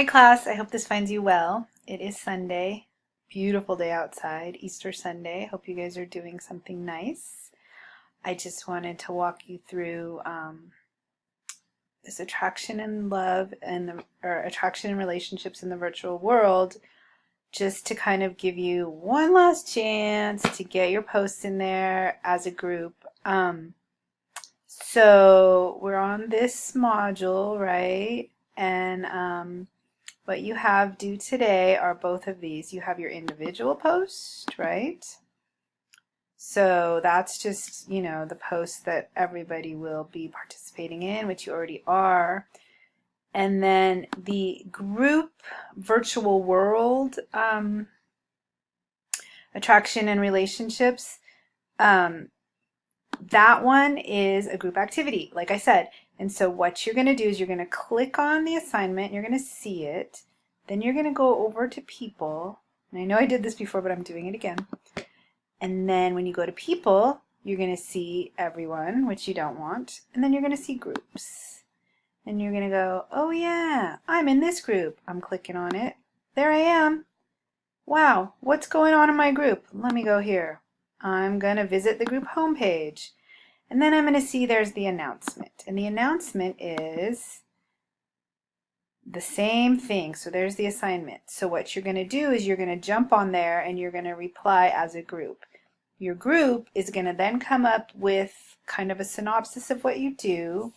Hi class, I hope this finds you well. It is Sunday, beautiful day outside, Easter Sunday. Hope you guys are doing something nice. I just wanted to walk you through this attraction and love or attraction and relationships in the virtual world, just to kind of give you one last chance to get your posts in there as a group. So we're on this module, right? And what you have due today are both of these. You have your individual post, right? So that's just, the post that everybody will be participating in, which you already are. And then the group virtual world attraction and relationships, that one is a group activity, like I said. And so what you're going to do is you're going to click on the assignment, you're going to see it, then you're going to go over to people, and I know I did this before, but I'm doing it again. And then when you go to people, you're going to see everyone, which you don't want, and then you're going to see groups. And you're going to go, oh yeah, I'm in this group. I'm clicking on it. There I am. Wow, what's going on in my group? Let me go here. I'm going to visit the group homepage. And then I'm going to see there's the announcement. And the announcement is the same thing. So there's the assignment. So what you're going to do is you're going to jump on there and you're going to reply as a group. Your group is going to then come up with kind of a synopsis of what you do.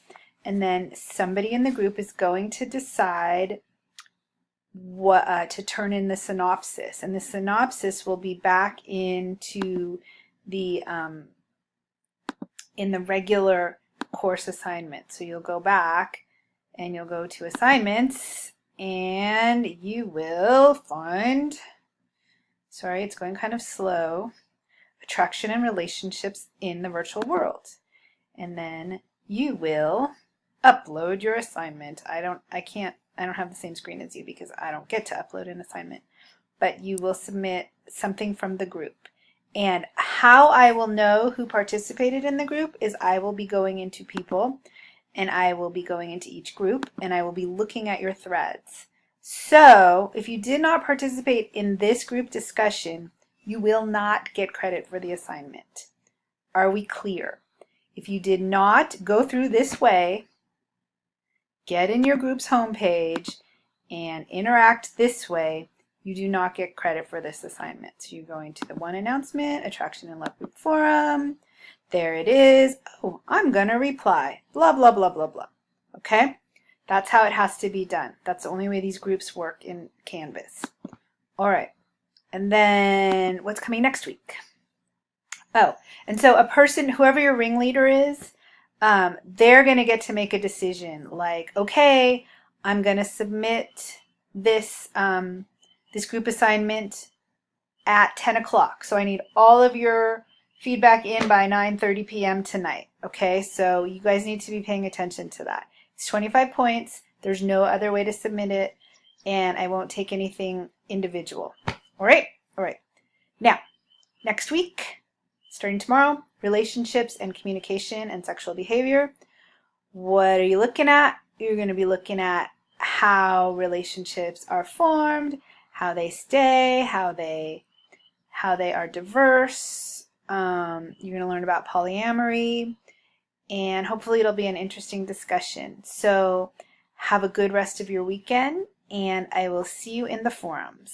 And then somebody in the group is going to decide what to turn in the synopsis, and the synopsis will be back into the in the regular course assignment. So you'll go back and you'll go to assignments and you will find, sorry, it's going kind of slow, attraction and relationships in the virtual world, and then you will upload your assignment. I don't have the same screen as you because I don't get to upload an assignment, but you will submit something from the group. And how I will know who participated in the group is I will be going into people and I will be going into each group and I will be looking at your threads. So if you did not participate in this group discussion, you will not get credit for the assignment. Are we clear? If you did not go through this way, get in your group's homepage and interact this way, you do not get credit for this assignment. So you're going to the one announcement, attraction and love group forum. There it is. Oh, I'm going to reply. Blah, blah, blah, blah, blah. Okay? That's how it has to be done. That's the only way these groups work in Canvas. All right. And then what's coming next week? Oh, and so a person, whoever your ringleader is, they're going to get to make a decision like, okay, I'm going to submit this this group assignment at 10 o'clock. So I need all of your feedback in by 9:30 p.m. tonight. Okay, so you guys need to be paying attention to that. It's 25 points. There's no other way to submit it, and I won't take anything individual. All right? All right. Now, next week, starting tomorrow, relationships and communication and sexual behavior. What are you looking at? You're going to be looking at how relationships are formed, how they stay, how they are diverse. You're going to learn about polyamory, and hopefully it'll be an interesting discussion. So have a good rest of your weekend, and I will see you in the forums.